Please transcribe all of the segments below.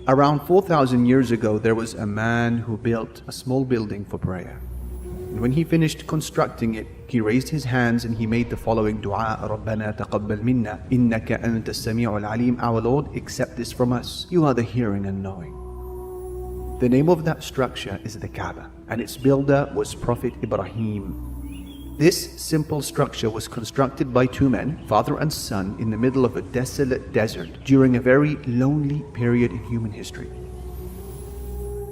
Around 4,000 years ago, there was a man who built a small building for prayer. And when he finished constructing it, he raised his hands and he made the following dua: رَبَّنَا تَقَبَّلْ مِنَّا إِنَّكَ أَنْتَ السَّمِيعُ الْعَلِيمُ. Our Lord, accept this from us. You are the hearing and knowing. The name of that structure is the Kaaba, and its builder was Prophet Ibrahim. This simple structure was constructed by two men, father and son, in the middle of a desolate desert during a very lonely period in human history.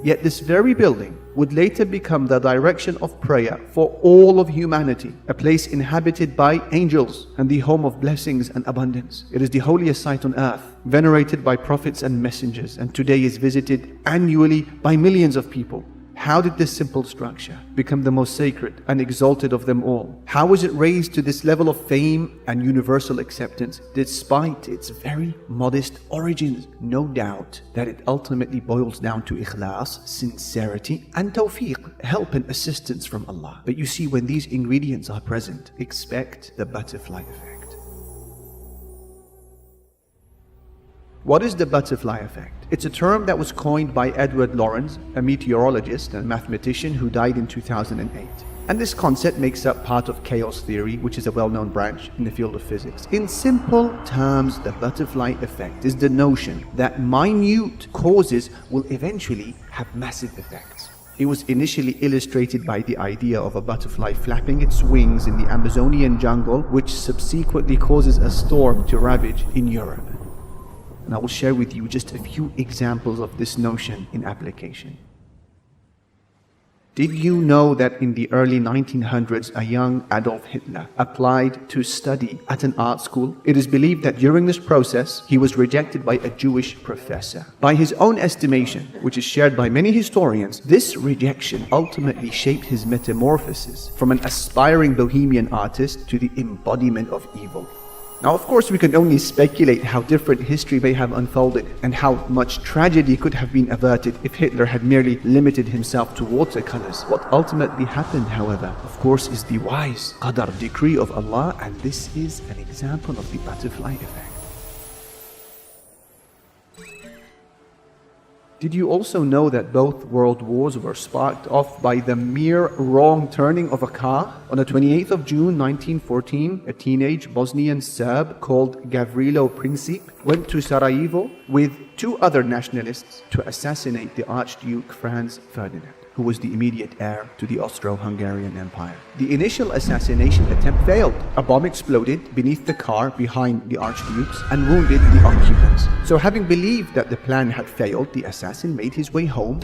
Yet this very building would later become the direction of prayer for all of humanity, a place inhabited by angels and the home of blessings and abundance. It is the holiest site on earth, venerated by prophets and messengers, and today is visited annually by millions of people. How did this simple structure become the most sacred and exalted of them all? How was it raised to this level of fame and universal acceptance despite its very modest origins? No doubt that it ultimately boils down to ikhlas, sincerity, and tawfiq, help and assistance from Allah. But you see, when these ingredients are present, expect the butterfly effect. What is the butterfly effect? It's a term that was coined by Edward Lorenz, a meteorologist and mathematician who died in 2008. And this concept makes up part of chaos theory, which is a well-known branch in the field of physics. In simple terms, the butterfly effect is the notion that minute causes will eventually have massive effects. It was initially illustrated by the idea of a butterfly flapping its wings in the Amazonian jungle, which subsequently causes a storm to ravage in Europe. And I will share with you just a few examples of this notion in application. Did you know that in the early 1900s, a young Adolf Hitler applied to study at an art school? It is believed that during this process, he was rejected by a Jewish professor. By his own estimation, which is shared by many historians, this rejection ultimately shaped his metamorphosis from an aspiring bohemian artist to the embodiment of evil. Now, of course, we can only speculate how different history may have unfolded and how much tragedy could have been averted if Hitler had merely limited himself to watercolors. What ultimately happened, however, of course, is the wise qadar, decree of Allah, and this is an example of the butterfly effect. Did you also know that both world wars were sparked off by the mere wrong turning of a car? On the 28th of June 1914, a teenage Bosnian Serb called Gavrilo Princip went to Sarajevo with two other nationalists to assassinate the Archduke Franz Ferdinand, who was the immediate heir to the Austro-Hungarian Empire. The initial assassination attempt failed. A bomb exploded beneath the car behind the archdukes and wounded the occupants. So having believed that the plan had failed, the assassin made his way home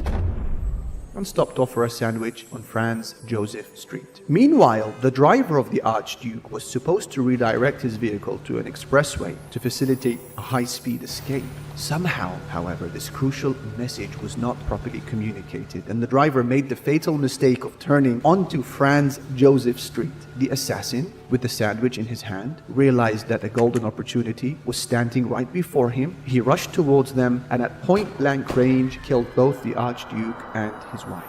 and stopped off for a sandwich on Franz Joseph Street. Meanwhile, the driver of the Archduke was supposed to redirect his vehicle to an expressway to facilitate a high-speed escape. Somehow, however, this crucial message was not properly communicated, and the driver made the fatal mistake of turning onto Franz Joseph Street. The assassin, with the sandwich in his hand, realized that a golden opportunity was standing right before him. He rushed towards them and at point-blank range killed both the Archduke and his wife.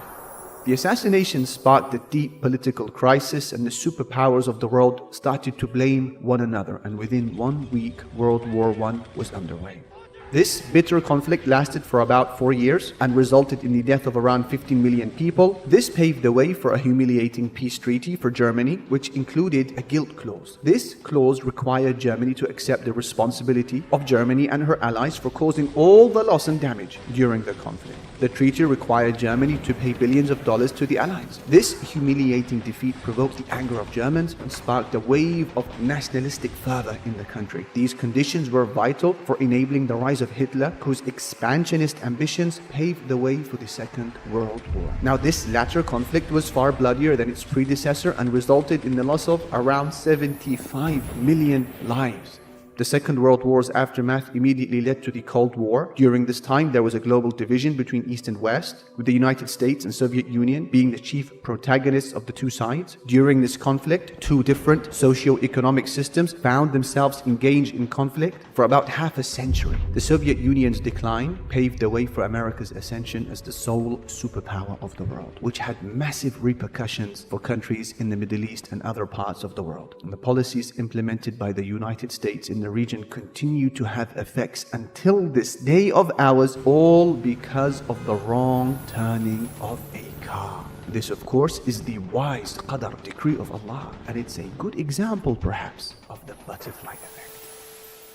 The assassination sparked a deep political crisis, and the superpowers of the world started to blame one another, and within 1 week, World War I was underway. This bitter conflict lasted for about 4 years and resulted in the death of around 15 million people. This paved the way for a humiliating peace treaty for Germany, which included a guilt clause. This clause required Germany to accept the responsibility of Germany and her allies for causing all the loss and damage during the conflict. The treaty required Germany to pay billions of dollars to the Allies. This humiliating defeat provoked the anger of Germans and sparked a wave of nationalistic fervor in the country. These conditions were vital for enabling the rise of Hitler, whose expansionist ambitions paved the way for the Second World War. Now, this latter conflict was far bloodier than its predecessor and resulted in the loss of around 75 million lives. The Second World War's aftermath immediately led to the Cold War. During this time, there was a global division between East and West, with the United States and Soviet Union being the chief protagonists of the two sides. During this conflict, two different socio-economic systems found themselves engaged in conflict for about half a century. The Soviet Union's decline paved the way for America's ascension as the sole superpower of the world, which had massive repercussions for countries in the Middle East and other parts of the world. And the policies implemented by the United States in the the region continue to have effects until this day of ours, all because of the wrong turning of a car. This, of course, is the wise qadar, decree of Allah, and it's a good example, perhaps, of the butterfly effect.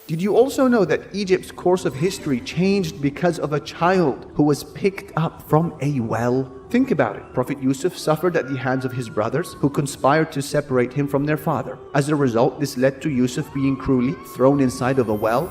Did you also know that Egypt's course of history changed because of a child who was picked up from a well? Think about it. Prophet Yusuf suffered at the hands of his brothers, who conspired to separate him from their father. As a result, this led to Yusuf being cruelly thrown inside of a well.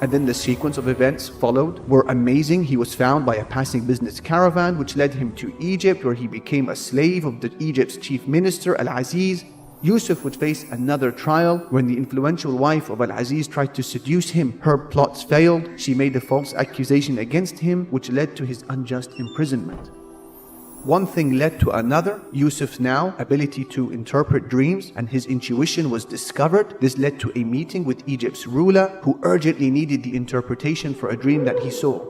And then the sequence of events followed were amazing. He was found by a passing business caravan, which led him to Egypt, where he became a slave of Egypt's chief minister, Al-Aziz. Yusuf would face another trial when the influential wife of Al-Aziz tried to seduce him. Her plots failed. She made a false accusation against him, which led to his unjust imprisonment. One thing led to another. Yusuf's now ability to interpret dreams and his intuition was discovered. This led to a meeting with Egypt's ruler, who urgently needed the interpretation for a dream that he saw.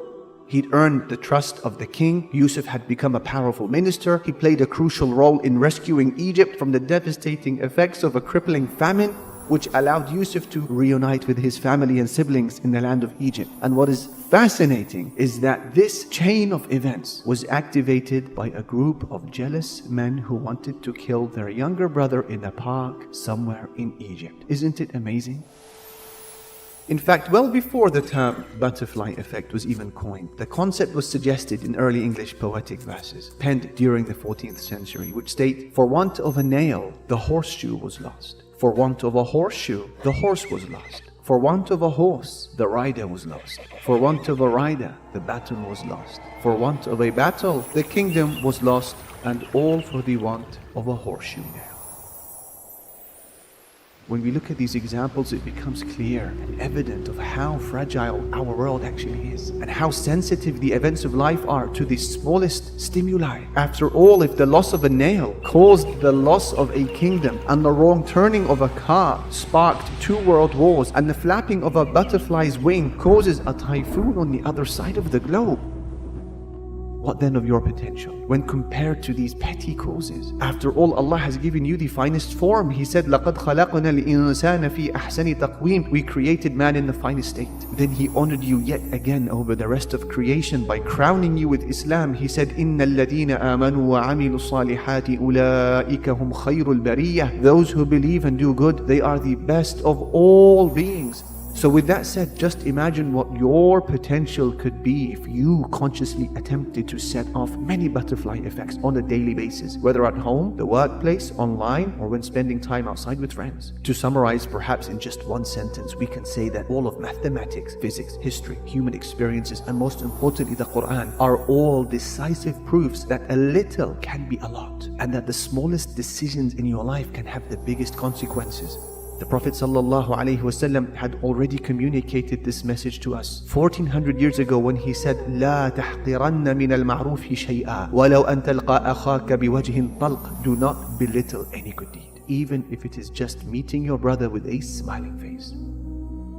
He'd earned the trust of the king. Yusuf had become a powerful minister. He played a crucial role in rescuing Egypt from the devastating effects of a crippling famine, which allowed Yusuf to reunite with his family and siblings in the land of Egypt. And what is fascinating is that this chain of events was activated by a group of jealous men who wanted to kill their younger brother in a park somewhere in Egypt. Isn't it amazing? In fact, well before the term butterfly effect was even coined, the concept was suggested in early English poetic verses penned during the 14th century, which state, "For want of a nail, the horseshoe was lost. For want of a horseshoe, the horse was lost. For want of a horse, the rider was lost. For want of a rider, the battle was lost. For want of a battle, the kingdom was lost, and all for the want of a horseshoe nail." When we look at these examples, it becomes clear and evident of how fragile our world actually is, and how sensitive the events of life are to the smallest stimuli. After all, if the loss of a nail caused the loss of a kingdom, and the wrong turning of a car sparked 2 world wars, and the flapping of a butterfly's wing causes a typhoon on the other side of the globe, what then of your potential when compared to these petty causes? After all, Allah has given you the finest form. He said, لَقَدْ خَلَقْنَا الْإِنسَانَ فِي أَحْسَنِ تَقْوِيمٍ. We created man in the finest state. Then He honored you yet again over the rest of creation by crowning you with Islam. He said, إِنَّ الَّذِينَ آمَنُوا وَعَمِلُوا الصَّالِحَاتِ أُولَٰئِكَ هُمْ خَيْرُ الْبَرِيَّةِ. Those who believe and do good, they are the best of all beings. So with that said, just imagine what your potential could be if you consciously attempted to set off many butterfly effects on a daily basis, whether at home, the workplace, online, or when spending time outside with friends. To summarize, perhaps in just one sentence, we can say that all of mathematics, physics, history, human experiences, and most importantly the Quran, are all decisive proofs that a little can be a lot, and that the smallest decisions in your life can have the biggest consequences. The Prophet ﷺ had already communicated this message to us 1400 years ago when he said, لا تحقرن من المعروف شيئا ولو أن تلقى أخاك بوجه طلق. Do not belittle any good deed, even if it is just meeting your brother with a smiling face.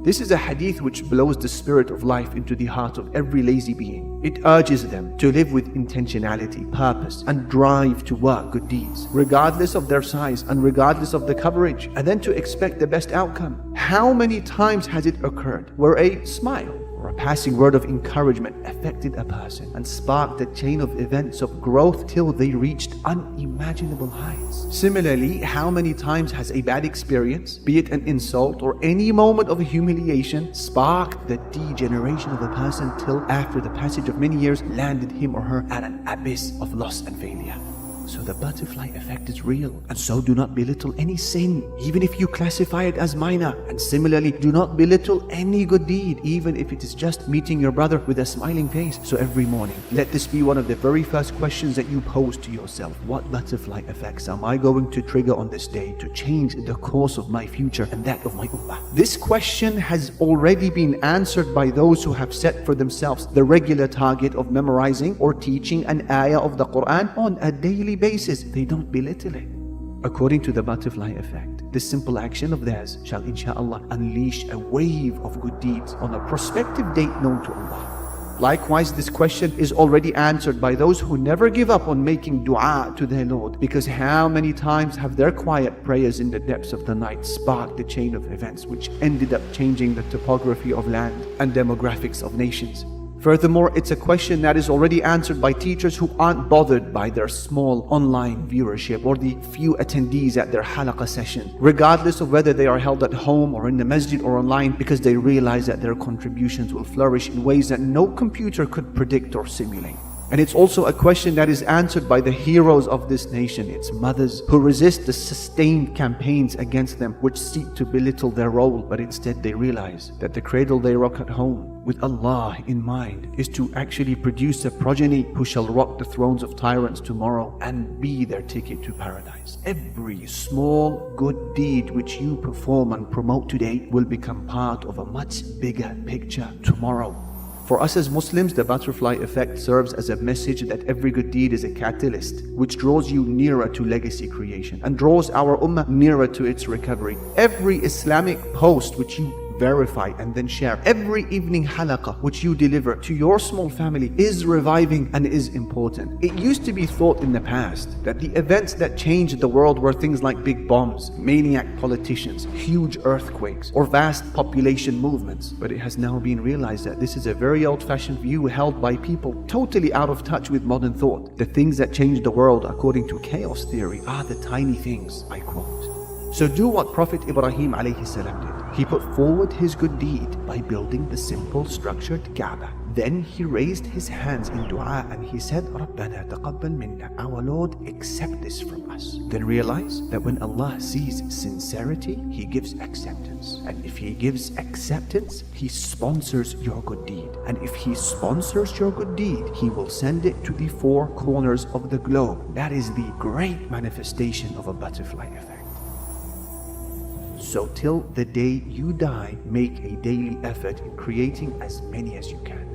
This is a hadith which blows the spirit of life into the heart of every lazy being. It urges them to live with intentionality, purpose, and drive to work good deeds, regardless of their size and regardless of the coverage, and then to expect the best outcome. How many times has it occurred where a smile or a passing word of encouragement affected a person and sparked a chain of events of growth till they reached unimaginable heights? Similarly, how many times has a bad experience, be it an insult or any moment of humiliation, sparked the degeneration of a person till after the passage of many years landed him or her at an abyss of loss and failure? So the butterfly effect is real, and so do not belittle any sin, even if you classify it as minor. And similarly, do not belittle any good deed, even if it is just meeting your brother with a smiling face. So every morning, let this be one of the very first questions that you pose to yourself. What butterfly effects am I going to trigger on this day to change the course of my future and that of my ummah? This question has already been answered by those who have set for themselves the regular target of memorizing or teaching an ayah of the Quran on a daily basis. They don't belittle it. According to the butterfly effect, this simple action of theirs shall insha'Allah unleash a wave of good deeds on a prospective date known to Allah. Likewise, this question is already answered by those who never give up on making dua to their Lord, because how many times have their quiet prayers in the depths of the night sparked the chain of events which ended up changing the topography of land and demographics of nations. Furthermore, it's a question that is already answered by teachers who aren't bothered by their small online viewership or the few attendees at their halaqah session, regardless of whether they are held at home or in the masjid or online, because they realize that their contributions will flourish in ways that no computer could predict or simulate. And it's also a question that is answered by the heroes of this nation, its mothers, who resist the sustained campaigns against them which seek to belittle their role, but instead they realize that the cradle they rock at home with Allah in mind is to actually produce a progeny who shall rock the thrones of tyrants tomorrow and be their ticket to paradise. Every small good deed which you perform and promote today will become part of a much bigger picture tomorrow. For us as Muslims, the butterfly effect serves as a message that every good deed is a catalyst which draws you nearer to legacy creation and draws our ummah nearer to its recovery. Every Islamic post which you verify and then share, every evening halaqah which you deliver to your small family is reviving and is important. It used to be thought in the past that the events that changed the world were things like big bombs, maniac politicians, huge earthquakes, or vast population movements. But it has now been realized that this is a very old-fashioned view held by people totally out of touch with modern thought. The things that change the world, according to chaos theory, are the tiny things, I quote. So do what Prophet Ibrahim alayhi salam did. He put forward his good deed by building the simple structured Kaaba. Then he raised his hands in dua and he said, Rabbana taqabbal minna, our Lord, accept this from us. Then realize that when Allah sees sincerity, He gives acceptance. And if He gives acceptance, He sponsors your good deed. And if He sponsors your good deed, He will send it to the four corners of the globe. That is the great manifestation of a butterfly effect. So till the day you die, make a daily effort in creating as many as you can.